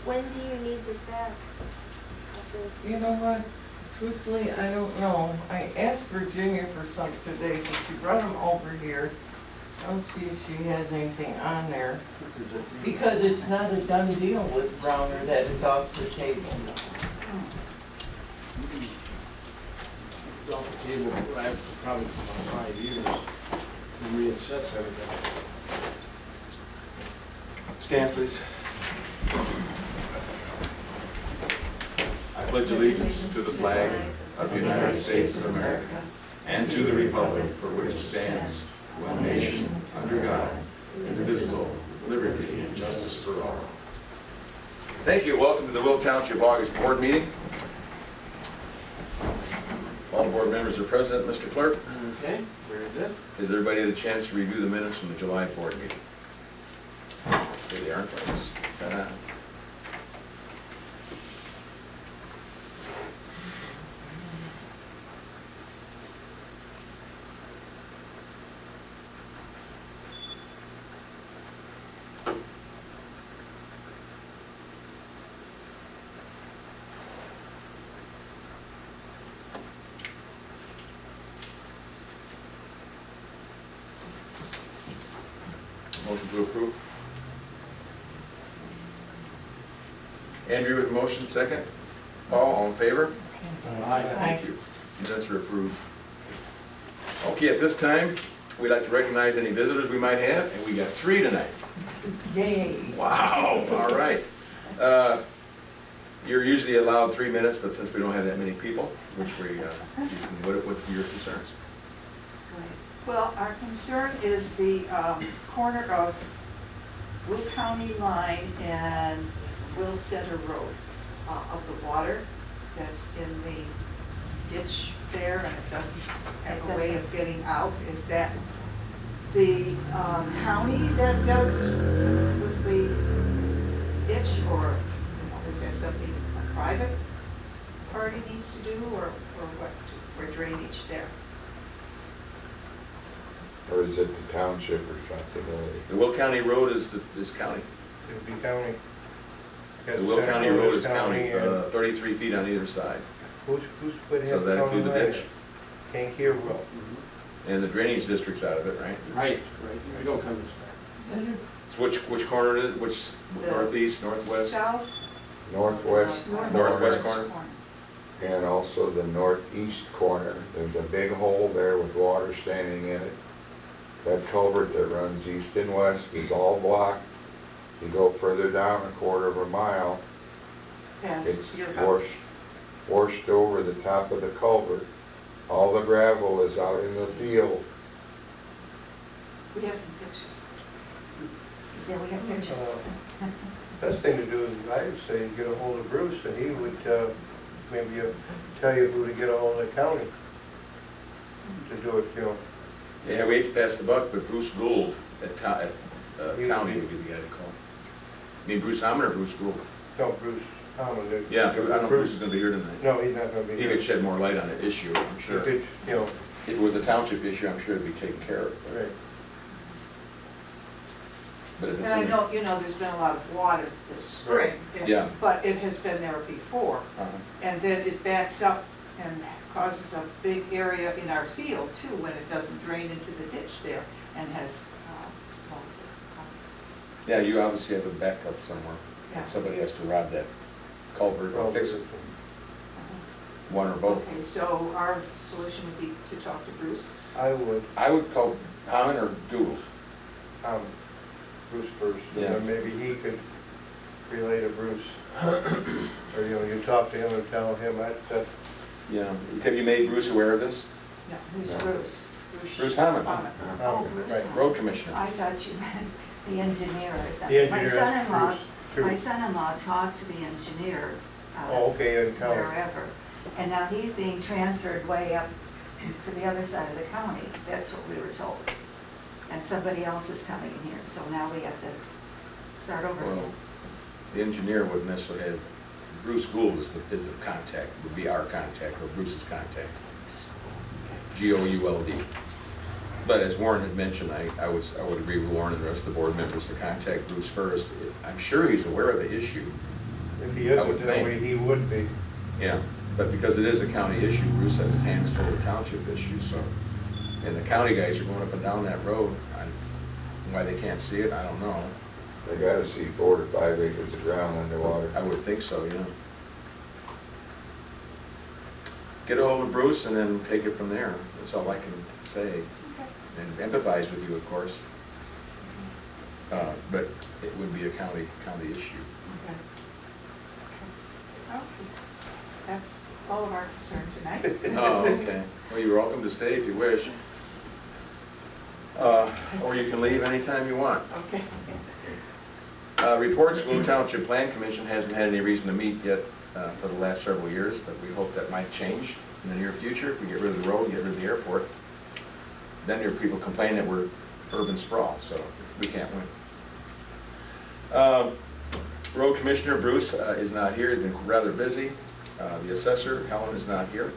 When do you need this back? You know what? Truthfully, I don't know. I asked Virginia for some today, so she brought them over here. I'll see if she has anything on there. Because it's not a done deal with Browner that it's off the table. It's off the table, probably for about 5 years to reassess everything. Stand, please. I pledge allegiance to the flag of the United States of America and to the republic for which it stands, one nation, under God, indivisible, with liberty and justice for all. Thank you. Welcome to the Will Township August Board meeting. All board members are present. Mr. Clerk. Okay, very good. Has everybody had a chance to review the minutes from the July board meeting? Here they are, folks. Ta-da. Motion to approve. Andrew with the motion, second. Paul, all in favor? Aye. Thank you. Minutes are approved. Okay, at this time, we'd like to recognize any visitors we might have, and we got 3 tonight. Yay! Wow, all right. You're usually allowed 3 minutes, but since we don't have that many people, which what are your concerns? Well, our concern is the corner of Will County line and Will Center Road of the water that's in the ditch there, and it doesn't have a way of getting out. Is that the county that does with the ditch, or is that something a private party needs to do, or what, for drainage there? Or is it the township responsibility? The Will County Road is county. It would be county. The Will County Road is county, 33 feet on either side. Who's put So that include the ditch? Kankakee Road. And the drainage district's out of it, right? Right. We don't come this far. So which corner is it? Which, northeast, northwest? South? Northwest. Northwest corner. And also the northeast corner. There's a big hole there with water standing in it. That culvert that runs east and west is all blocked. You go further down a quarter of a mile, it's washed over the top of the culvert. All the gravel is out in the field. We have some pictures. Yeah, we have pictures. Best thing to do is, I would say, get a hold of Bruce, and he would maybe tell you who to get a hold of the county to do it, you know. Yeah, we hate to pass the buck, but Bruce Gould at county would be the guy to call. You mean Bruce Hammond or Bruce Gould? No, Bruce Hammond. Yeah, I don't know if Bruce is going to be here tonight. No, he's not going to be here. He could shed more light on the issue, I'm sure. If it was a township issue, I'm sure it'd be taken care of. Right. But if it's And I know, there's been a lot of water this spring. Yeah. But it has been there before. And then it backs up and causes a big area in our field too when it doesn't drain into the ditch there and has, yeah, you obviously have a backup somewhere. Yeah. And somebody has to rob that culvert or fix it. One or both. Okay, so our solution would be to talk to Bruce. I would. I would call Hammond or Gould. Bruce first, and Yeah. then maybe he could relay to Bruce. Or, you talk to him and tell him that. Yeah. Have you made Bruce aware of this? No, who's No. Bruce? Bruce Hammond. Oh, Bruce. Right, road commissioner. I thought you meant the engineer or something. The engineer, My son-in-law talked to the engineer. Oh, okay, in county. Wherever. And now he's being transferred way up to the other side of the county. That's what we were told. And somebody else is coming in here, so now we have to start over. Well, the engineer wouldn't necessarily have, Bruce Gould is the contact, would be our contact, or Bruce's contact. G-O-U-L-D. But as Warren had mentioned, I would agree with Warren and the rest of the board members to contact Bruce first. I'm sure he's aware of the issue, If he I would isn't, that way think. he would be. Yeah, but because it is a county issue, Bruce has his hands full of township issues, so. And the county guys are going up and down that road. Why they can't see it, I don't know. They gotta see 4 to 5 acres of ground underwater. I would think so, yeah. Get a hold of Bruce and then take it from there. That's all I can say. And empathize with you, of course. But it would be a county issue. Okay. Okay. That's all of our concern tonight. Oh, okay. Well, you're welcome to stay if you wish. Or you can leave anytime you want. Okay. Reports, Boone Township Plan Commission hasn't had any reason to meet yet for the last several years, but we hope that might change in the near future. If we get rid of the road, get rid of the airport, then there are people complaining that we're urban sprawl, so we can't win. Road Commissioner Bruce is not here. He's been rather busy. The assessor, Helen, is not here.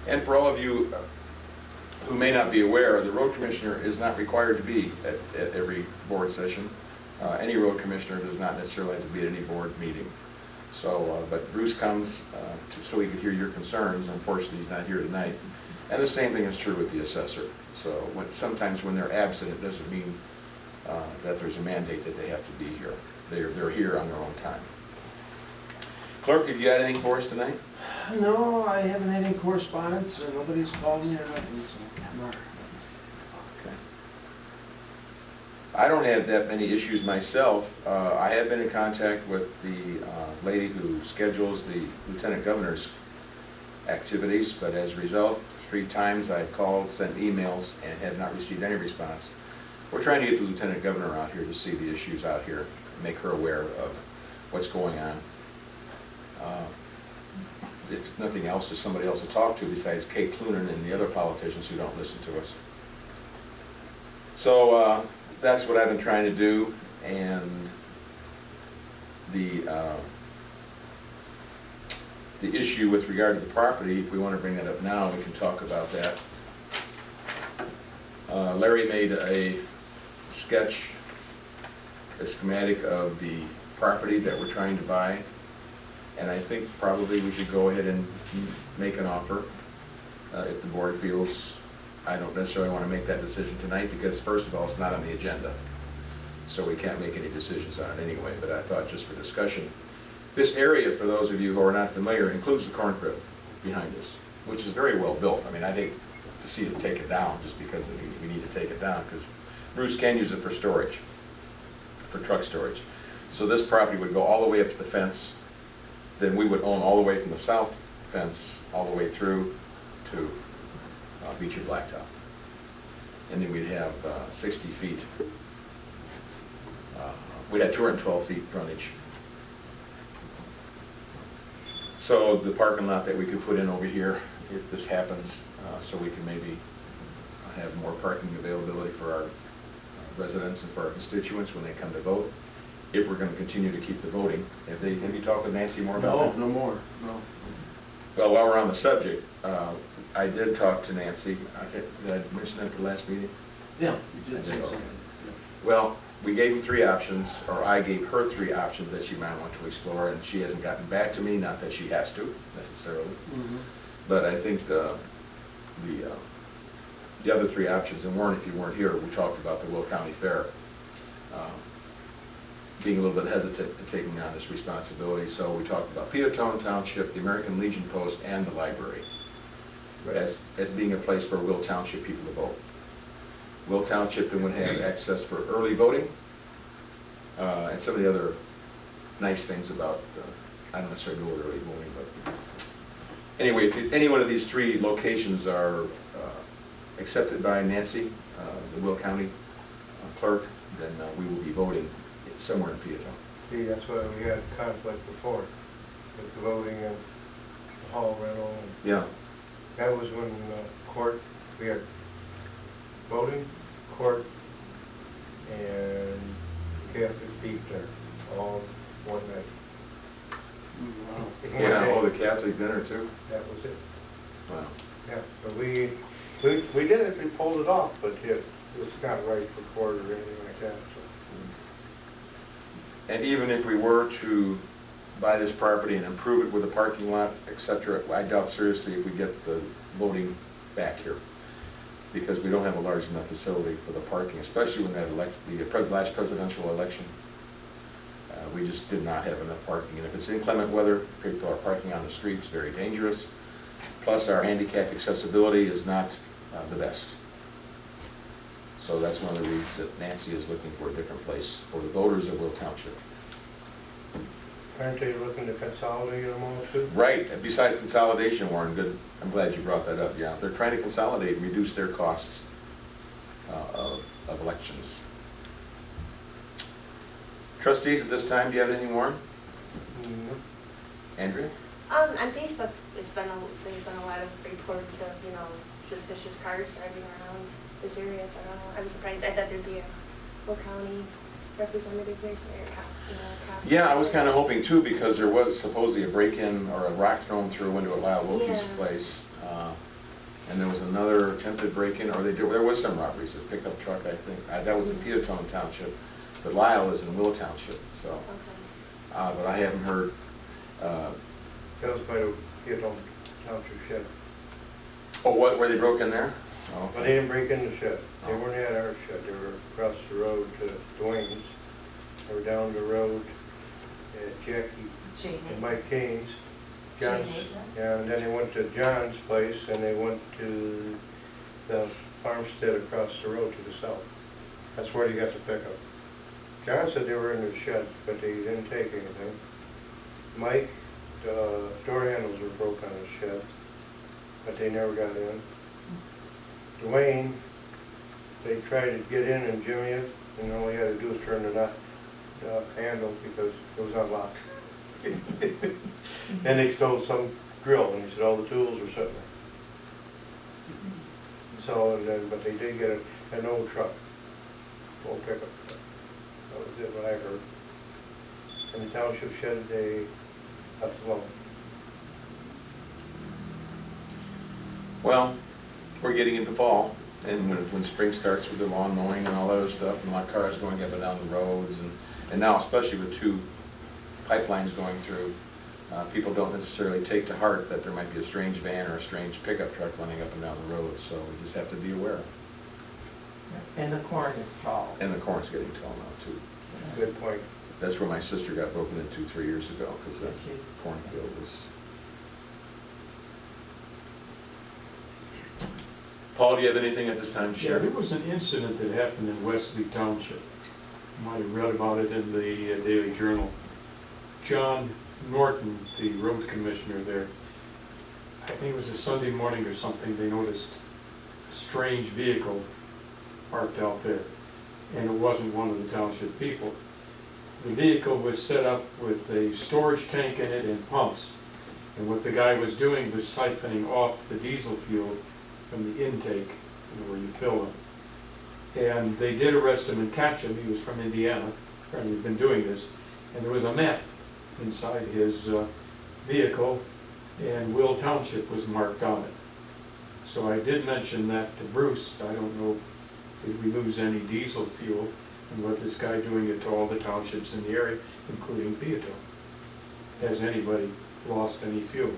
And for all of you who may not be aware, the road commissioner is not required to be at every board session. Any road commissioner does not necessarily have to be at any board meeting. So, but Bruce comes so he could hear your concerns. Unfortunately, he's not here tonight. And the same thing is true with the assessor. So sometimes when they're absent, it doesn't mean that there's a mandate that they have to be here. They're here on their own time. Clerk, have you got anything for us tonight? No, I haven't had any correspondence, or nobody's called me or nothing, so. No. Okay. I don't have that many issues myself. I have been in contact with the lady who schedules the lieutenant governor's activities, but as a result, 3 times I've called, sent emails, and have not received any response. We're trying to get the lieutenant governor out here to see the issues out here, make her aware of what's going on. If nothing else, there's somebody else to talk to besides Kate Clunan and the other politicians who don't listen to us. So that's what I've been trying to do, and the issue with regard to the property, if we want to bring that up now, we can talk about that. Larry made a sketch, a schematic of the property that we're trying to buy, and I think probably we should go ahead and make an offer if the board feels. I don't necessarily want to make that decision tonight because, first of all, it's not on the agenda, so we can't make any decisions on it anyway, but I thought just for discussion. This area, for those of you who are not familiar, includes the corn crib behind us, which is very well built. I mean, I'd hate to see it take it down just because we need to take it down, because Bruce can use it for storage, for truck storage. So this property would go all the way up to the fence. Then we would own all the way from the south fence all the way through to Beecher Blacktop. And then we'd have 60 feet. We'd have 212 feet frontage. So the parking lot that we could put in over here, if this happens, so we can maybe have more parking availability for our residents and for our constituents when they come to vote. If we're going to continue to keep the voting. Have you talked with Nancy more about that? No more, no. Well, while we're on the subject, I did talk to Nancy. Did I mention that at the last meeting? Yeah, you did say Okay. so. Well, we gave them 3 options, or I gave her 3 options that she might want to explore, and she hasn't gotten back to me, not that she has to, necessarily. Mm-hmm. But I think the other 3 options, and Warren, if you weren't here, we talked about the Will County Fair. Being a little bit hesitant in taking on this responsibility, so we talked about Peatone Township, the American Legion Post, and the library as being a place for Will Township people to vote. Will Township then would have access for early voting and some of the other nice things about, I don't necessarily know early voting, but anyway, if any one of these 3 locations are accepted by Nancy, the Will County clerk, then we will be voting somewhere in Peatone. See, that's why we had conflict before, with the voting and the hall rental. And Yeah. that was when court, we had voting, court, and Catholic deep there, all one night. Wow. Yeah, the Catholic dinner too. That was it. Wow. Yeah, so we did it, we pulled it off, but it was not right for court or anything like that, so. And even if we were to buy this property and improve it with a parking lot, etc., I doubt seriously if we get the voting back here, because we don't have a large enough facility for the parking, especially when that last presidential election. We just did not have enough parking, and if it's inclement weather, people are parking on the streets, very dangerous. Plus, our handicap accessibility is not the best. So that's one of the reasons that Nancy is looking for a different place for the voters of Will Township. Aren't they looking to consolidate them all too? Right. And besides consolidation, Warren, good. I'm glad you brought that up. Yeah, they're trying to consolidate and reduce their costs of elections. Trustees, at this time, do you have anything, Warren? No. Andrea? On Facebook, there's been a lot of reports of, you know, suspicious cars driving around this area. So I don't know. I'm surprised. I thought there'd be a Will County representative here, or cop. Yeah, I was kind of hoping too, because there was supposedly a break-in or a rock thrown through a window at Lyle Wilkie's place. And there was another attempted break-in, or there was some robberies. A pickup truck, I think. That was in Peatone Township. But Lyle is in Will Township, so. Okay. But I haven't heard. That was by the Peatone Township shed. Oh, what? Where they broke in there? Oh, But they didn't break in the shed. They weren't at our shed. They were across the road to Dwayne's. They were down the road at Jackie and Mike Kane's. John's, yeah, and then they went to John's place, and they went to the farmstead across the road to the south. That's where they got the pickup. John said they were in the shed, but they didn't take anything. Mike, the door handles were broke on his shed, but they never got in. Dwayne, they tried to get in and jimmy it, and all he had to do was turn the handle because it was unlocked. Then they stole some grill, and he said all the tools were sitting there. So, and then, but they did get an old truck, old pickup truck. That was it, what I heard. And the township shed, they left alone. Well, we're getting into fall, and when spring starts with the lawn mowing and all that other stuff, and a lot of cars going up and down the roads, and now especially with 2 pipelines going through, people don't necessarily take to heart that there might be a strange van or a strange pickup truck running up and down the road, so we just have to be aware. And the corn is tall. And the corn's getting tall now, too. Good point. That's where my sister got broken into 3 years ago, because that cornfield was... Paul, do you have anything at this time to share? Yeah, there was an incident that happened in Wesley Township. You might have read about it in the Daily Journal. John Norton, the road commissioner there, I think it was a Sunday morning or something, they noticed a strange vehicle parked out there, and it wasn't one of the township people. The vehicle was set up with a storage tank in it and pumps, and what the guy was doing was siphoning off the diesel fuel from the intake, where you fill them. And they did arrest him and catch him. He was from Indiana, apparently he'd been doing this, and there was a map inside his vehicle, and Will Township was marked on it. So I did mention that to Bruce. I don't know, did we lose any diesel fuel, and was this guy doing it to all the townships in the area, including Peatone? Has anybody lost any fuel?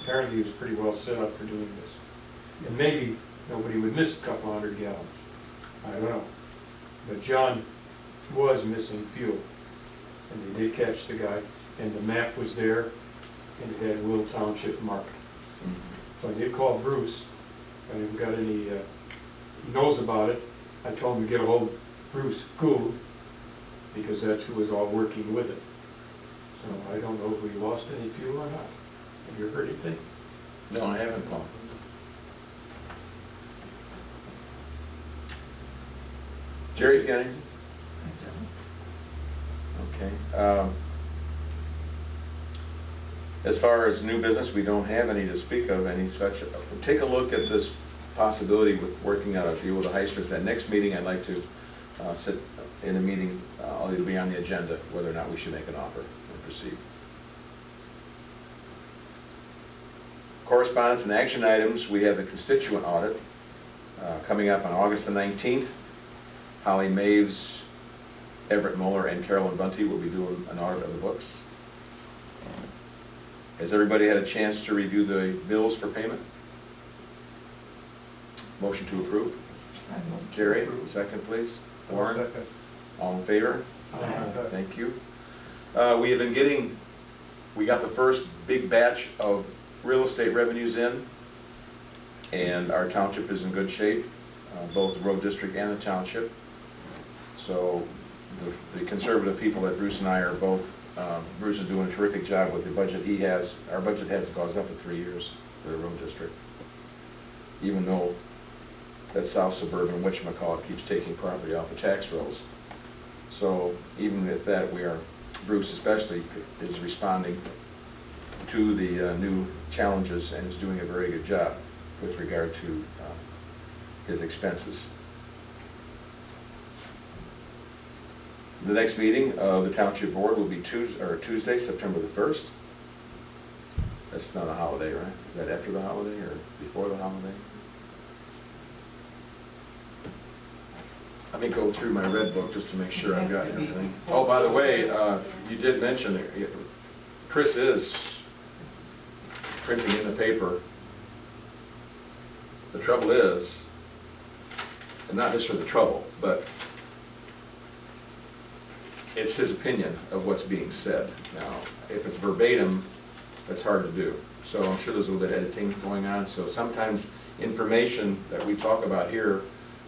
Apparently he was pretty well set up for doing this. And maybe nobody would miss a couple hundred gallons. I don't know. But John was missing fuel. And they did catch the guy, and the map was there, and it had Will Township marked. So I did call Bruce. I haven't got any, he knows about it. I told him to get a hold of Bruce Gould, because that's who was all working with it. So I don't know if we lost any fuel or not. Have you heard anything? No, I haven't, Paul. Jerry, you got anything? Okay. As far as new business, we don't have any to speak of, any such. Take a look at this possibility with working out a deal with the Heisters. At next meeting, I'd like to sit in a meeting, it'll be on the agenda, whether or not we should make an offer and proceed. Correspondence and action items, we have the constituent audit coming up on August the 19th. Holly Maves, Everett Muller, and Carolyn Bunty will be doing an audit of the books. Has everybody had a chance to review the bills for payment? Motion to approve. Jerry, second please. Warren? Second. All in favor? Aye. Thank you. We have been getting, we got the first big batch of real estate revenues in, and our township is in good shape, both the road district and the township. So the conservative people that Bruce and I are both, Bruce is doing a terrific job with the budget he has. Our budget hasn't gone up in 3 years for the road district, even though that South Suburban whatchamacallit keeps taking property off the tax rolls. So even with that, Bruce especially is responding to the new challenges and is doing a very good job with regard to his expenses. The next meeting of the Township Board will be Tuesday, September the 1st. That's not a holiday, right? Is that after the holiday or before the holiday? Let me go through my red book just to make sure I've got everything. Oh, by the way, you did mention it. Chris is printing in the paper. The trouble is, and not just for the trouble, but it's his opinion of what's being said. Now, if it's verbatim, that's hard to do. So I'm sure there's a little bit of editing going on. So sometimes information that we talk about here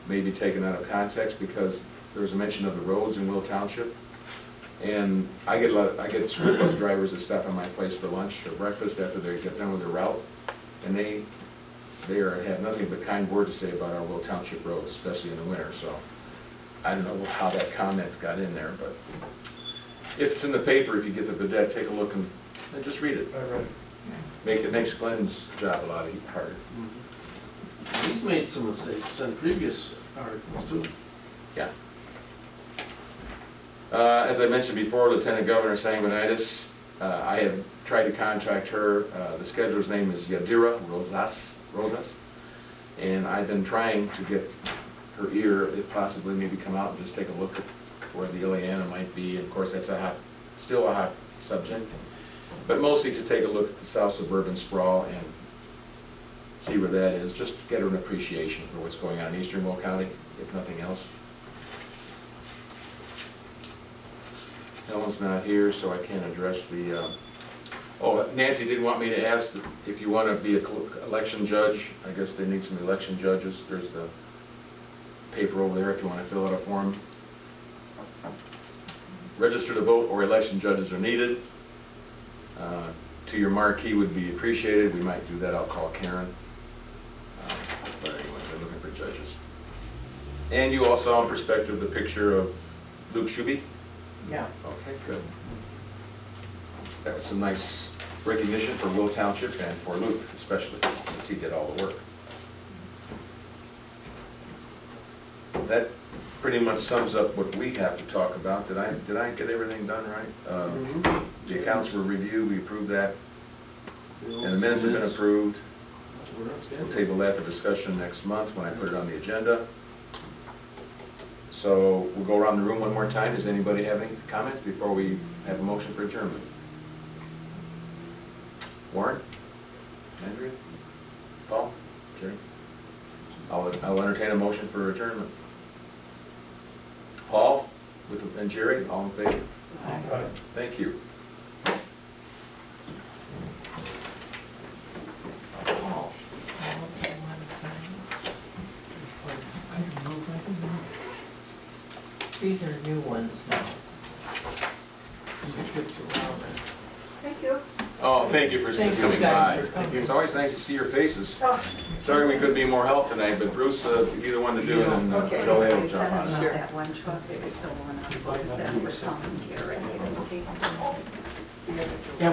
may be taken out of context because there was a mention of the roads in Will Township. And I get school bus drivers that stop on my place for lunch or breakfast after they get done with their route, and they have nothing but kind words to say about our Will Township roads, especially in the winter. So I don't know how that comment got in there, but if it's in the paper, if you get the vidette, take a look and just read it. I read it. It makes Glenn's job a lot harder. He's made some mistakes in previous articles too. Yeah. As I mentioned before, Lieutenant Governor Sanguinitis, I have tried to contact her. The scheduler's name is Yadira Rosas, and I've been trying to get her ear, if possibly, maybe come out and just take a look at where the Ileana might be. Of course, that's still a hot subject, but mostly to take a look at the South Suburban sprawl and see where that is, just to get her an appreciation for what's going on in eastern Will County, if nothing else. Helen's not here, so I can't address the... Oh, Nancy did want me to ask if you want to be an election judge. I guess they need some election judges. There's the paper over there if you want to fill out a form. Register to vote or election judges are needed. To your marquee would be appreciated. We might do that. I'll call Karen. But anyway, they're looking for judges. And you all saw in perspective the picture of Luke Schuby. Yeah. Okay, good. That was some nice recognition for Will Township and for Luke especially, since he did all the work. That pretty much sums up what we have to talk about. Did I get everything done right? The accounts were reviewed, we approved that, and the minutes have been approved. We'll table that for discussion next month when I put it on the agenda. So we'll go around the room one more time. Does anybody have any comments before we have a motion for adjournment? Warren? Andrea? Paul? Jerry? I'll entertain a motion for adjournment. Paul and Jerry, all in favor? Aye. Thank you. These are new ones now. Thank you. Oh, thank you for Thank you coming guys by. for coming. It's always nice to see your faces. Oh. Sorry we couldn't be more help tonight, but Bruce, you're the one to do it, and Okay. Joe will They jump sent on them it. out that one truck, they were still on, that for some care, and they didn't take them. Yeah,